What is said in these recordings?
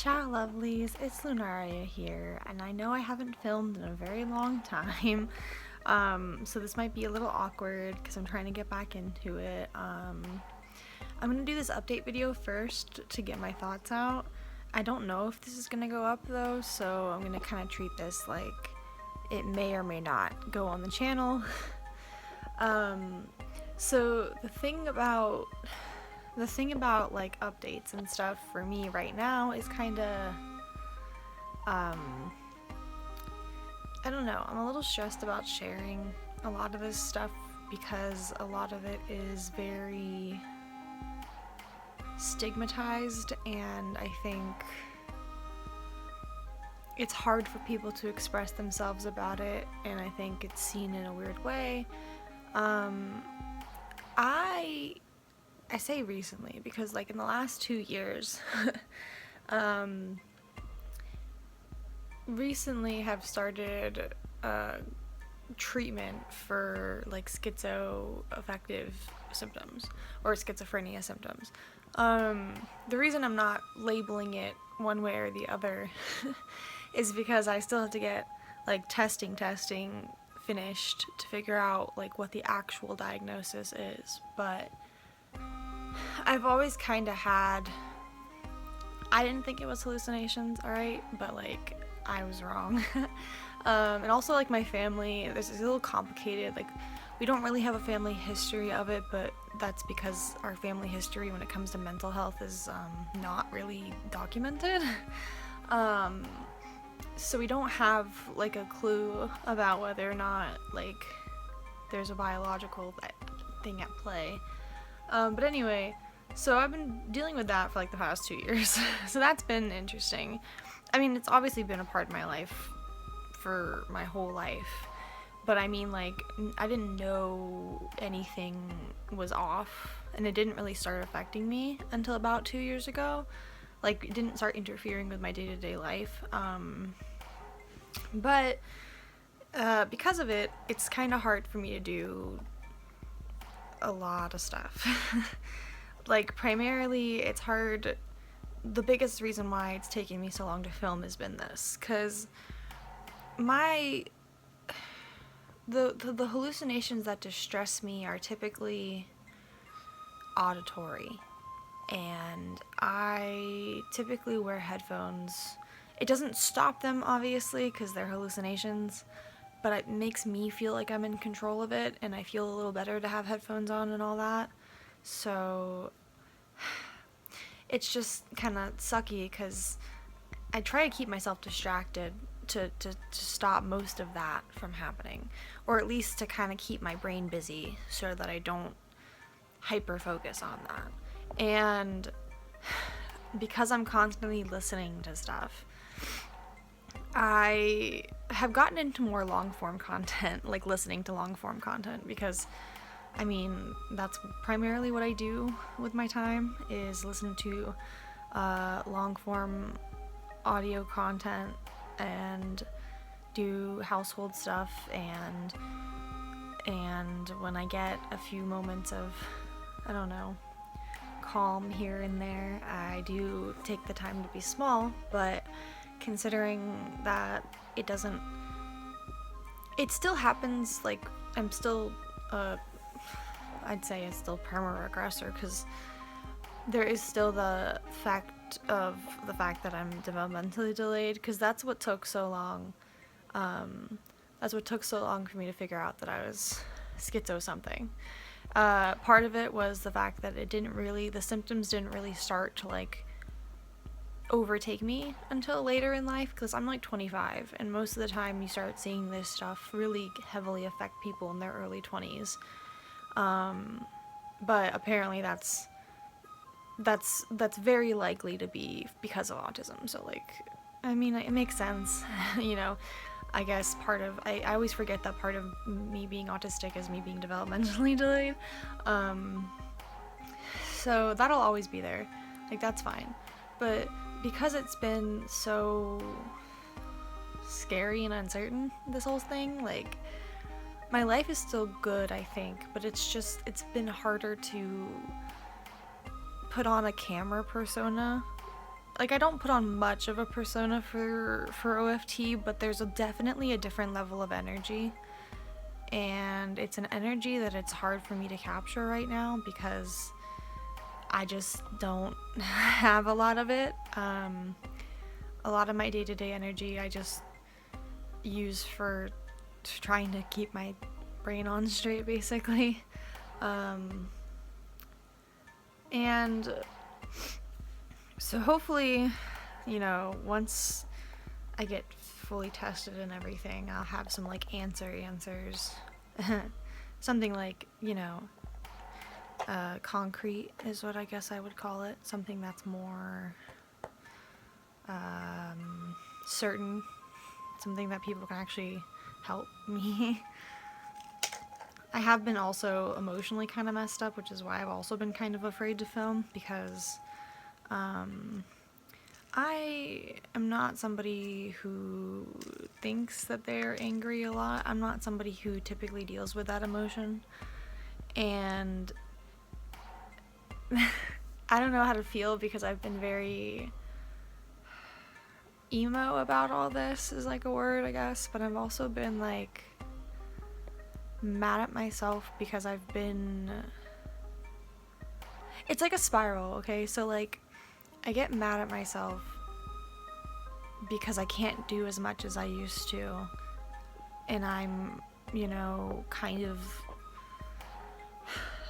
Ciao lovelies, it's Lunaria here, and I know I haven't filmed in a very long time, so this might be a little awkward because I'm trying to get back into it. I'm gonna do this update video first to get my thoughts out. I don't know if this is gonna go up though, so I'm gonna kind of treat this like it may or may not go on the channel. So the thing about like updates and stuff for me right now is kind of I don't know, I'm a little stressed about sharing a lot of this stuff because a lot of it is very stigmatized, and I think it's hard for people to express themselves about it, and I think it's seen in a weird way. I say recently because like in the last 2 years recently have started treatment for like schizoaffective symptoms or schizophrenia symptoms. The reason I'm not labeling it one way or the other is because I still have to get like testing finished to figure out like what the actual diagnosis is, but I've always kind of had, I didn't think it was hallucinations, alright, but like I was wrong. And also like my family, it's a little complicated, like we don't really have a family history of it, but that's because our family history when it comes to mental health is not really documented. So we don't have like a clue about whether or not like there's a biological thing at play. But anyway, so I've been dealing with that for like the past 2 years. So that's been interesting. I mean, it's obviously been a part of my life for my whole life, but I mean, like, I didn't know anything was off, and it didn't really start affecting me until about 2 years ago. Like, it didn't start interfering with my day-to-day life. But because of it, it's kind of hard for me to do a lot of stuff. Like, primarily, it's hard. The biggest reason why it's taking me so long to film has been this, because the hallucinations that distress me are typically auditory, and I typically wear headphones. It doesn't stop them, obviously, because they're hallucinations, but it makes me feel like I'm in control of it, and I feel a little better to have headphones on and all that. So it's just kind of sucky because I try to keep myself distracted to stop most of that from happening, or at least to kind of keep my brain busy so that I don't hyper focus on that. And because I'm constantly listening to stuff, I have gotten into more long form content, like listening to long form content, because I mean, that's primarily what I do with my time, is listen to long form audio content and do household stuff, and when I get a few moments of, I don't know, calm here and there, I do take the time to be small, but considering that it still happens, like I'm still I'd say it's still perma-regressor, because there is still the fact that I'm developmentally delayed, because that's what took so long. That's what took so long for me to figure out that I was schizo something. Part of it was the fact that the symptoms didn't really start to like overtake me until later in life, because I'm like 25, and most of the time you start seeing this stuff really heavily affect people in their early 20s. But apparently that's very likely to be because of autism. So like, I mean, it makes sense. You know, I guess I always forget that part of me being autistic is me being developmentally delayed. So that'll always be there. Like, that's fine. But because it's been so scary and uncertain, this whole thing, like, my life is still good, I think, but it's been harder to put on a camera persona like, I don't put on much of a persona for OFT, but there's definitely a different level of energy, and it's an energy that it's hard for me to capture right now because I just don't have a lot of it. A lot of my day-to-day energy I just use for trying to keep my brain on straight, basically. And so hopefully, you know, once I get fully tested and everything, I'll have some like answers. Something like, you know, concrete is what I guess I would call it. Something that's more certain. Something that people can actually help me. I have been also emotionally kind of messed up, which is why I've also been kind of afraid to film, because I am not somebody who thinks that they're angry a lot. I'm not somebody who typically deals with that emotion. And I don't know how to feel because I've been very emo about all this, is like a word, I guess. But I've also been like mad at myself because I've been... It's like a spiral, okay? So like, I get mad at myself because I can't do as much as I used to, and I'm, you know, kind of...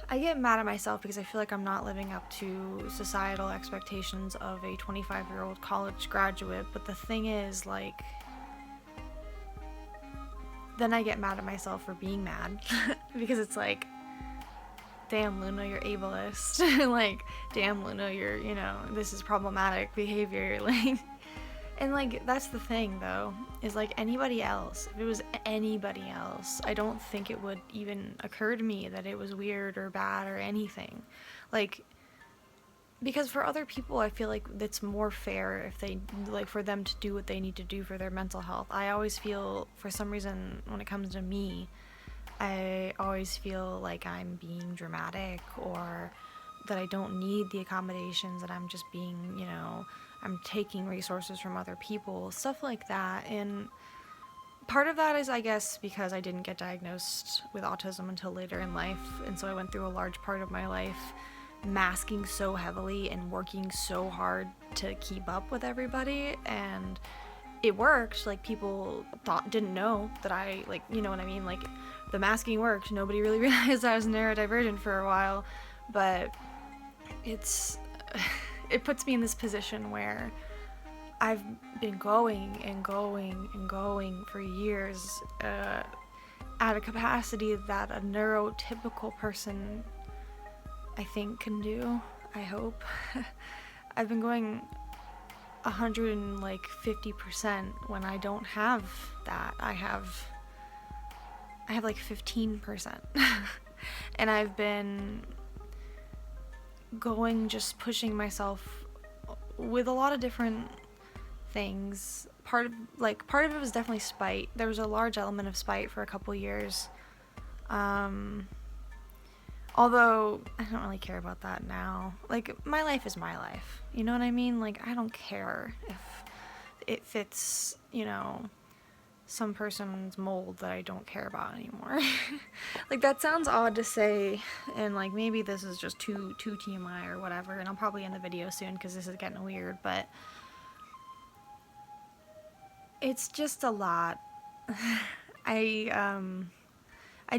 I get mad at myself because I feel like I'm not living up to societal expectations of a 25-year-old college graduate, but the thing is, like, then I get mad at myself for being mad, because it's like, damn, Luna, you're ableist. Like, damn, Luna, you're, you know, this is problematic behavior. Like, and like, that's the thing though, is like anybody else, if it was anybody else, I don't think it would even occur to me that it was weird or bad or anything. Like, because for other people, I feel like it's more fair if they, like, for them to do what they need to do for their mental health. I always feel, for some reason, when it comes to me, I always feel like I'm being dramatic, or that I don't need the accommodations, that I'm just being, you know, I'm taking resources from other people, stuff like that. And part of that is, I guess, because I didn't get diagnosed with autism until later in life, and so I went through a large part of my life masking so heavily and working so hard to keep up with everybody, and it worked. Like, people didn't know that I, like, you know what I mean, like, the masking worked. Nobody really realized I was neurodivergent for a while, but it puts me in this position where I've been going and going and going for years at a capacity that a neurotypical person, I think, can do. I hope. I've been going 150% when I don't have that. I have like 15%. And I've been going, just pushing myself with a lot of different things. Part of it was definitely spite. There was a large element of spite for a couple years. Although I don't really care about that now. Like, my life is my life. You know what I mean? Like, I don't care if it fits, you know, some person's mold that I don't care about anymore. Like, that sounds odd to say, and like, maybe this is just too TMI or whatever, and I'll probably end the video soon because this is getting weird, but it's just a lot. I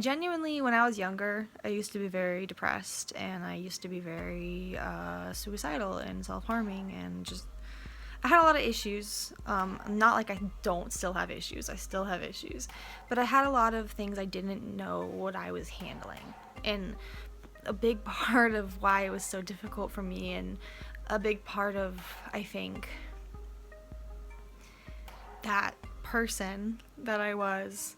genuinely, when I was younger, I used to be very depressed, and I used to be very suicidal and self-harming, and just, I had a lot of issues. Not like I don't still have issues. I still have issues. But I had a lot of things I didn't know what I was handling. And a big part of why it was so difficult for me, and a big part of, I think, that person that I was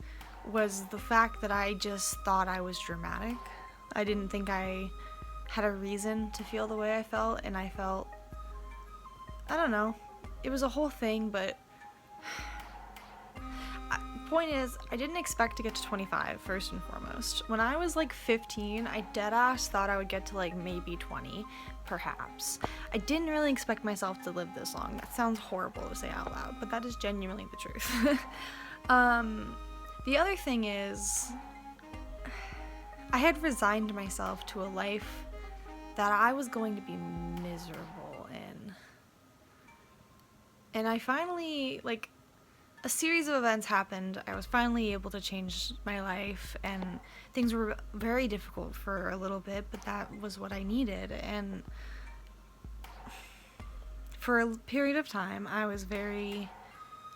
the fact that I just thought I was dramatic. I didn't think I had a reason to feel the way I felt, and I felt, I don't know, it was a whole thing, but point is, I didn't expect to get to 25, first and foremost. When I was like 15, I deadass thought I would get to like maybe 20, perhaps. I didn't really expect myself to live this long. That sounds horrible to say out loud, but that is genuinely the truth. The other thing is, I had resigned myself to a life that I was going to be miserable in. And I finally, like, a series of events happened. I was finally able to change my life, and things were very difficult for a little bit, but that was what I needed. And for a period of time, I was very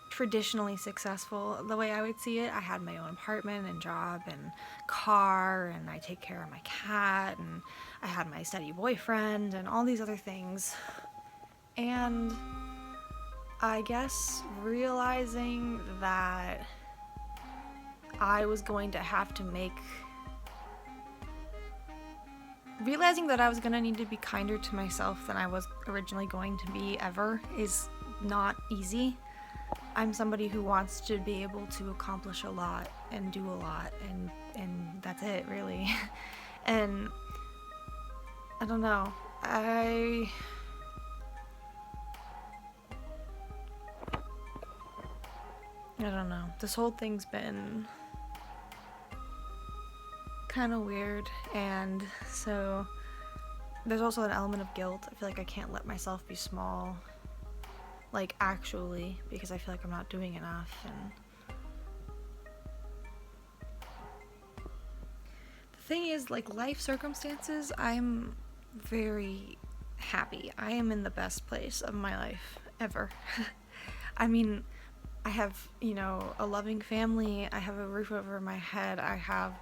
traditionally successful. The way I would see it, I had my own apartment and job and car, and I take care of my cat, and I had my steady boyfriend and all these other things. And I guess realizing that I was going to have to realizing that I was going to need to be kinder to myself than I was originally going to be ever is not easy. I'm somebody who wants to be able to accomplish a lot and do a lot, and that's it, really. And I don't know. I don't know. This whole thing's been kind of weird, and so there's also an element of guilt. I feel like I can't let myself be small, like actually, because I feel like I'm not doing enough. And the thing is, like, life circumstances, I'm very happy. I am in the best place of my life ever. I mean, I have, you know, a loving family, I have a roof over my head, I have,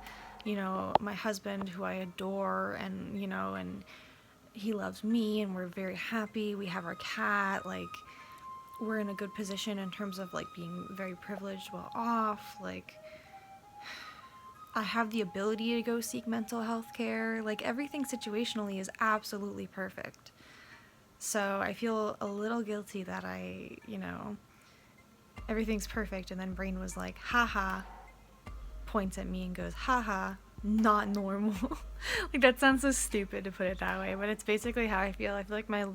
you know, my husband who I adore, and, you know, and he loves me, and we're very happy, we have our cat, like, we're in a good position in terms of, like, being very privileged, well off, like, I have the ability to go seek mental health care, like, everything situationally is absolutely perfect. So I feel a little guilty that I, you know, everything's perfect, and then brain was like, haha, points at me and goes, haha, not normal. Like, that sounds so stupid to put it that way, but it's basically how I feel. I feel like my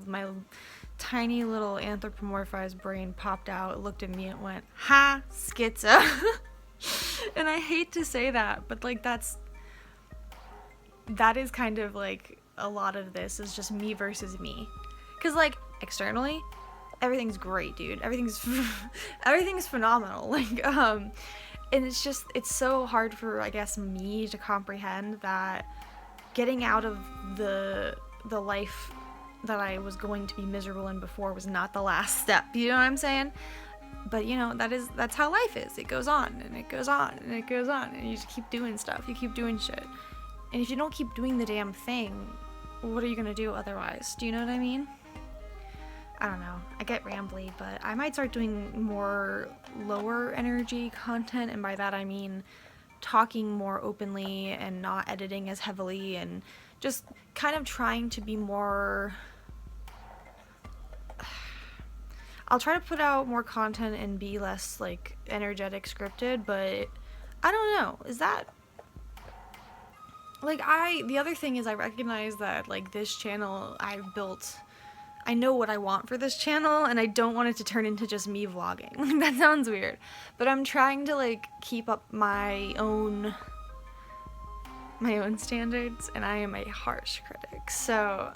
tiny little anthropomorphized brain popped out, looked at me, and went, ha, schizo. And I hate to say that, but, like, that is kind of, like, a lot of this is just me versus me. Because, like, externally, everything's great, dude. Everything's phenomenal. Like, and it's so hard for, I guess, me to comprehend that getting out of the life that I was going to be miserable in before was not the last step. You know what I'm saying? But, you know, that's how life is. It goes on, and it goes on, and it goes on, and you just keep doing stuff. You keep doing shit. And if you don't keep doing the damn thing, what are you gonna do otherwise? Do you know what I mean? I don't know. I get rambly, but I might start doing more lower energy content, and by that I mean talking more openly and not editing as heavily, and just kind of trying to be more... I'll try to put out more content and be less, like, energetic scripted, but I don't know. Is that... Like, the other thing is I recognize that, like, this channel I've built... I know what I want for this channel, and I don't want it to turn into just me vlogging. Like, that sounds weird. But I'm trying to, like, keep up my own standards, and I am a harsh critic. So,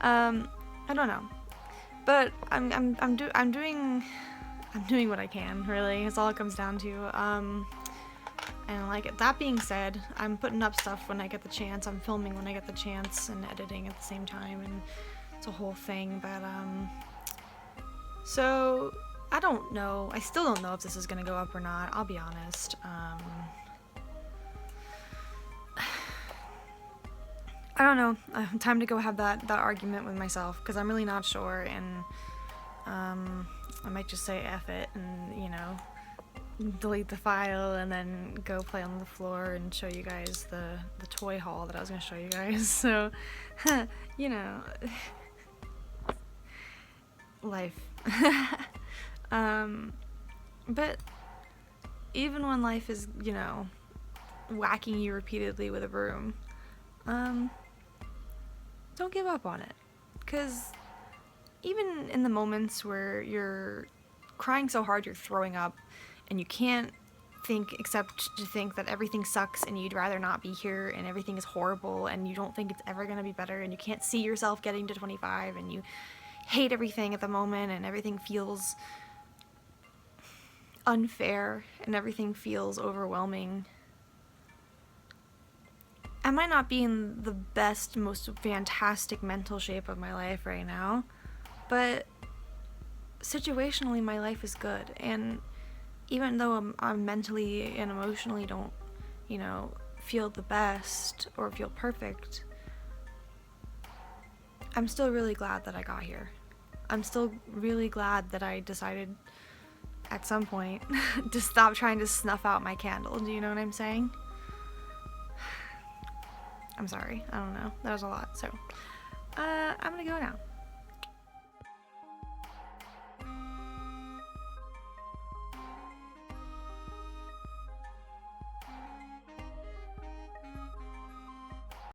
I don't know. But I'm doing what I can, really. That's all it comes down to. And, like, that being said, I'm putting up stuff when I get the chance. I'm filming when I get the chance, and editing at the same time, and it's a whole thing. But so I don't know. I still don't know if this is gonna go up or not. I'll be honest. I don't know. Time to go have that argument with myself, because I'm really not sure, and I might just say F it and, you know, delete the file and then go play on the floor and show you guys the toy haul that I was going to show you guys. So, you know, life. But even when life is, you know, whacking you repeatedly with a broom, don't give up on it. Because even in the moments where you're crying so hard you're throwing up and you can't think except to think that everything sucks and you'd rather not be here and everything is horrible and you don't think it's ever going to be better and you can't see yourself getting to 25 and you hate everything at the moment and everything feels unfair and everything feels overwhelming. I might not be in the best, most fantastic mental shape of my life right now, but situationally my life is good, and even though I'm mentally and emotionally don't, you know, feel the best or feel perfect, I'm still really glad that I got here. I'm still really glad that I decided at some point to stop trying to snuff out my candle. Do you know what I'm saying? I'm sorry. I don't know. That was a lot. So, I'm gonna go now.